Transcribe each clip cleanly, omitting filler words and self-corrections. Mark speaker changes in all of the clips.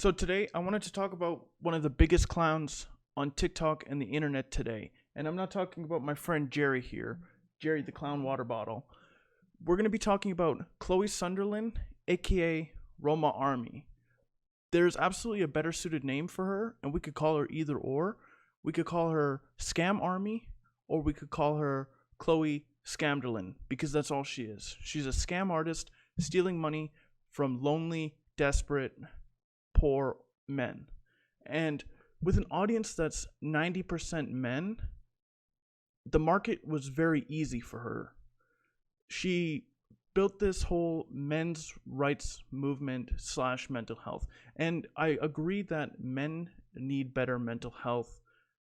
Speaker 1: So today I wanted to talk about one of the biggest clowns on TikTok and the internet today. And I'm not talking about my friend Jerry here, Jerry the clown water bottle. We're going to be talking about Chloe Sunderland, aka Roma Army. There's absolutely a better suited name for her, and we could call her either or. We could call her Scam Army, or we could call her Chloe Scamderland, because that's all she is. She's a scam artist stealing money from lonely, desperate, poor men. And with an audience that's 90% men, the market was very easy for her. She built this whole men's rights movement / mental health. And I agree that men need better mental health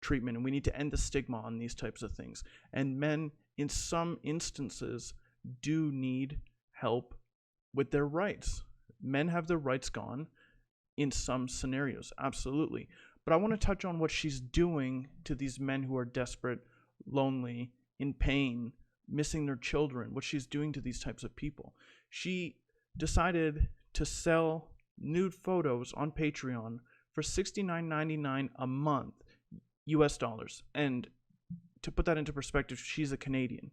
Speaker 1: treatment, and we need to end the stigma on these types of things. And men, in some instances, do need help with their rights. Men have their rights gone in some scenarios, absolutely. But I want to touch on what she's doing to these men who are desperate, lonely, in pain, missing their children, what she's doing to these types of people. She decided to sell nude photos on Patreon for $69.99 a month, US dollars. And to put that into perspective, she's a Canadian.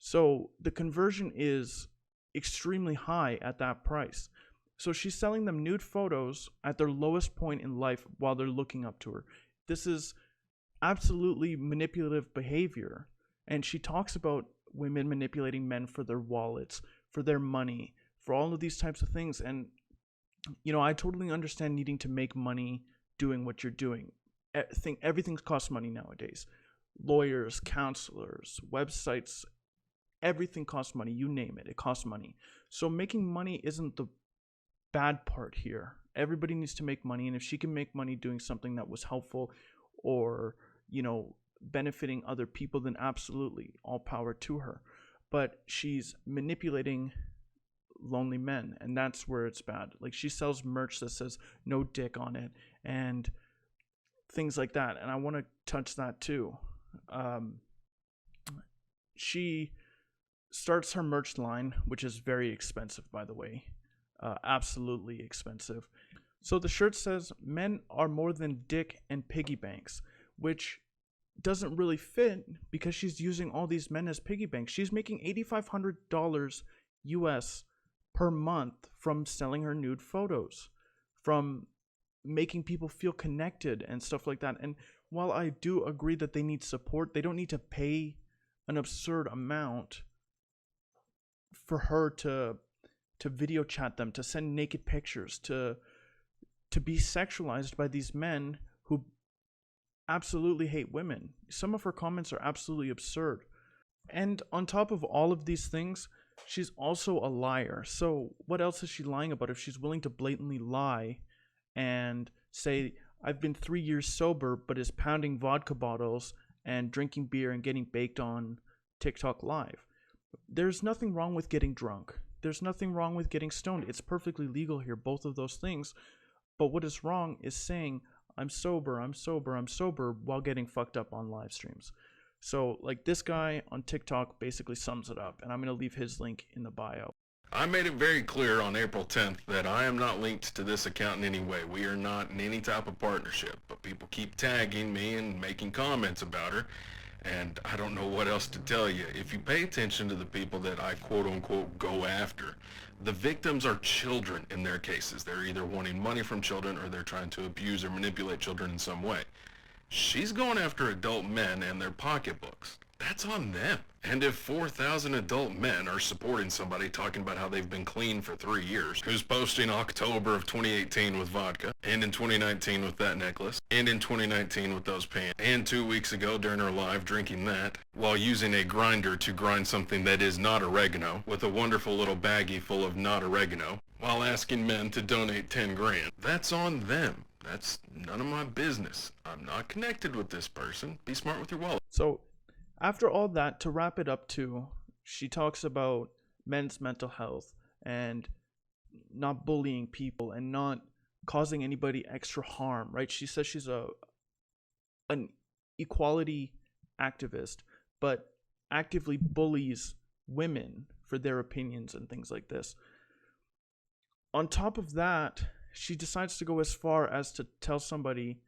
Speaker 1: So the conversion is extremely high at that price. So she's selling them nude photos at their lowest point in life while they're looking up to her. This is absolutely manipulative behavior. And she talks about women manipulating men for their wallets, for their money, for all of these types of things. And, I totally understand needing to make money doing what you're doing. Everything costs money nowadays. Lawyers, counselors, websites, everything costs money. You name it, it costs money. So making money isn't the bad part here. Everybody needs to make money, and if she can make money doing something that was helpful or benefiting other people, then absolutely, all power to her. But she's manipulating lonely men, and that's where it's bad. Like, she sells merch that says no dick on it and things like that, and I want to touch that too. She starts her merch line, which is very expensive, by the way. Absolutely expensive. So the shirt says men are more than dick and piggy banks, which doesn't really fit because she's using all these men as piggy banks. She's making $8,500 US per month from selling her nude photos, from making people feel connected and stuff like that. And while I do agree that they need support, they don't need to pay an absurd amount for her to video chat them, to send naked pictures, to be sexualized by these men who absolutely hate women. Some of her comments are absolutely absurd. And on top of all of these things, she's also a liar. So what else is she lying about if she's willing to blatantly lie and say, I've been 3 years sober, but is pounding vodka bottles and drinking beer and getting baked on TikTok Live? There's nothing wrong with getting drunk. There's nothing wrong with getting stoned. It's perfectly legal here, both of those things. But what is wrong is saying, I'm sober, I'm sober, I'm sober, while getting fucked up on live streams. So, like, this guy on TikTok basically sums it up, and I'm going to leave his link in the bio.
Speaker 2: I made it very clear on April 10th that I am not linked to this account in any way. We are not in any type of partnership, but people keep tagging me and making comments about her. And I don't know what else to tell you. If you pay attention to the people that I quote-unquote go after, the victims are children in their cases. They're either wanting money from children or they're trying to abuse or manipulate children in some way. She's going after adult men and their pocketbooks. That's on them. And if 4,000 adult men are supporting somebody talking about how they've been clean for 3 years, who's posting October of 2018 with vodka, and in 2019 with that necklace, and in 2019 with those pants, and 2 weeks ago during her live drinking that, while using a grinder to grind something that is not oregano, with a wonderful little baggie full of not oregano, while asking men to donate 10 grand, that's on them. That's none of my business. I'm not connected with this person. Be smart with your wallet.
Speaker 1: So, after all that, to wrap it up too, she talks about men's mental health and not bullying people and not causing anybody extra harm, right? She says she's an equality activist, but actively bullies women for their opinions and things like this. On top of that, she decides to go as far as to tell somebody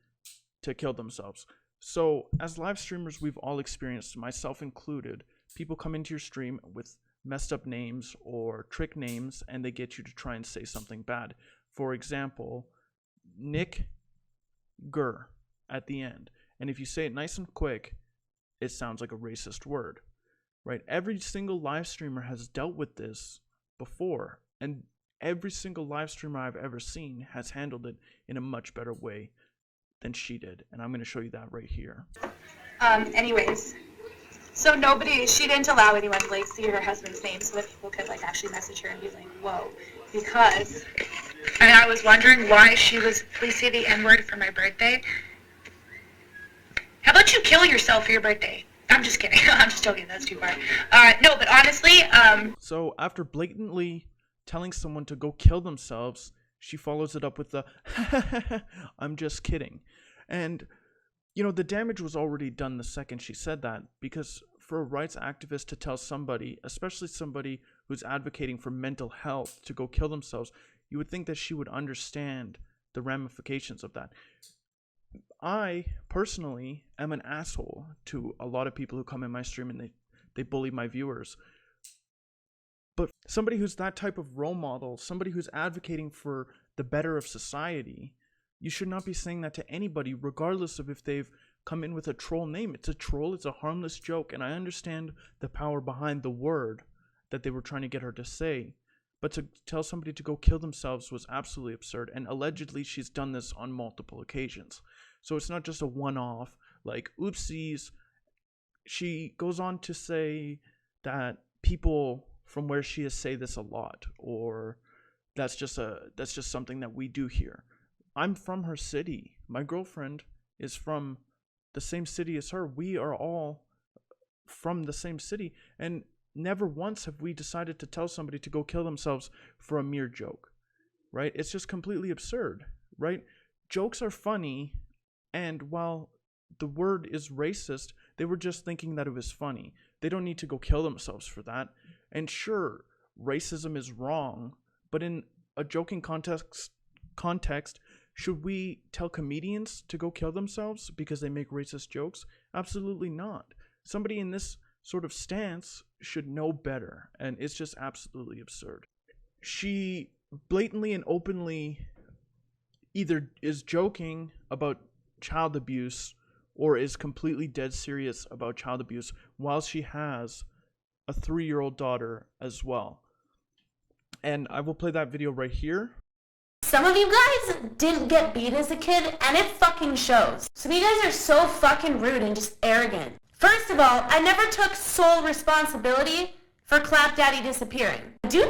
Speaker 1: to kill themselves. So as live streamers, we've all experienced, myself included, people come into your stream with messed up names or trick names, and they get you to try and say something bad. For example, Nick Gurr at the end. And if you say it nice and quick, it sounds like a racist word, right? Every single live streamer has dealt with this before, and every single live streamer I've ever seen has handled it in a much better way than she did. And I'm going to show you that right here.
Speaker 3: Anyways, so she didn't allow anyone to like see her husband's name so that people could like actually message her and be like, whoa, because I was wondering why she was, please say the N-word for my birthday. How about you kill yourself for your birthday? I'm just kidding. I'm just joking. That's too far. No, but honestly,
Speaker 1: So after blatantly telling someone to go kill themselves, she follows it up with the I'm just kidding. And you know, the damage was already done the second she said that, because for a rights activist to tell somebody, especially somebody who's advocating for mental health, to go kill themselves, you would think that she would understand the ramifications of that. I personally am an asshole to a lot of people who come in my stream and they bully my viewers. But somebody who's that type of role model, somebody who's advocating for the better of society, you should not be saying that to anybody, regardless of if they've come in with a troll name. It's a troll, it's a harmless joke, and I understand the power behind the word that they were trying to get her to say. But to tell somebody to go kill themselves was absolutely absurd, and allegedly she's done this on multiple occasions. So it's not just a one-off, like, oopsies. She goes on to say that people from where she is say this a lot, or that's just something that we do here. I'm from her city. My girlfriend is from the same city as her. We are all from the same city, and never once have we decided to tell somebody to go kill themselves for a mere joke, right? It's just completely absurd, right? Jokes are funny, and while the word is racist, they were just thinking that it was funny. They don't need to go kill themselves for that. And sure, racism is wrong, but in a joking context, should we tell comedians to go kill themselves because they make racist jokes? Absolutely not. Somebody in this sort of stance should know better, and it's just absolutely absurd. She blatantly and openly either is joking about child abuse or is completely dead serious about child abuse, while she has a 3-year-old daughter as well. And I will play that video right here.
Speaker 4: Some of you guys didn't get beat as a kid, and it fucking shows. Some of you guys are so fucking rude and just arrogant. First of all, I never took sole responsibility for Clap Daddy disappearing.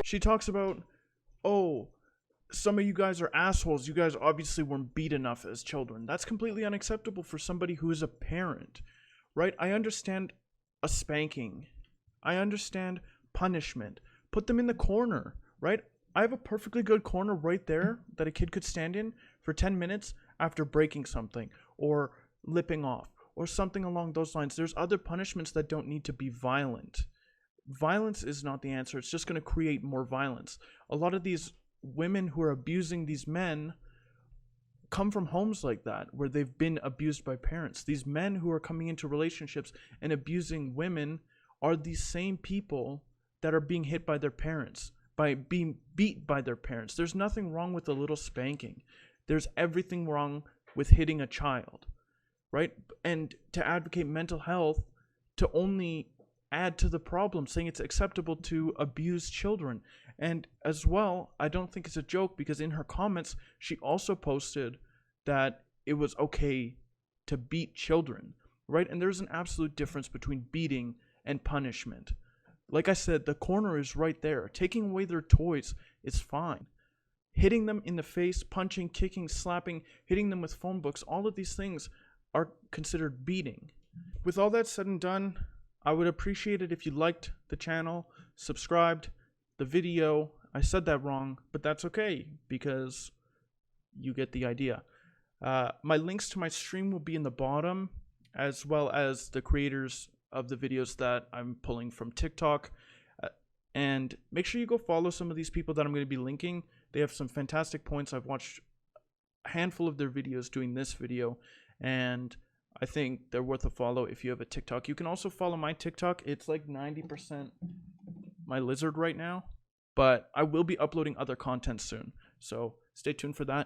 Speaker 1: She talks about, oh, some of you guys are assholes. You guys obviously weren't beat enough as children. That's completely unacceptable for somebody who is a parent, right? I understand a spanking. I understand punishment. Put them in the corner, right? I have a perfectly good corner right there that a kid could stand in for 10 minutes after breaking something or lipping off or something along those lines. There's other punishments that don't need to be violent. Violence is not the answer. It's just going to create more violence. A lot of these women who are abusing these men come from homes like that, where they've been abused by parents. These men who are coming into relationships and abusing women are these same people that are being hit by their parents, by being beat by their parents. There's nothing wrong with a little spanking. There's everything wrong with hitting a child, right? And to advocate mental health, to only add to the problem, saying it's acceptable to abuse children. And as well, I don't think it's a joke, because in her comments, she also posted that it was okay to beat children, right? And there's an absolute difference between beating and punishment. Like I said, the corner is right there. Taking away their toys is fine. Hitting them in the face, punching, kicking, slapping, hitting them with phone books, all of these things are considered beating. With all that said and done, I would appreciate it if you liked the channel, subscribed, the video. I said that wrong, but that's okay, because you get the idea. My links to my stream will be in the bottom, as well as the creators of the videos that I'm pulling from TikTok. And make sure you go follow some of these people that I'm going to be linking. They have some fantastic points. I've watched a handful of their videos doing this video, and I think they're worth a follow if you have a TikTok. You can also follow my TikTok. It's like 90% my lizard right now, but I will be uploading other content soon. So stay tuned for that.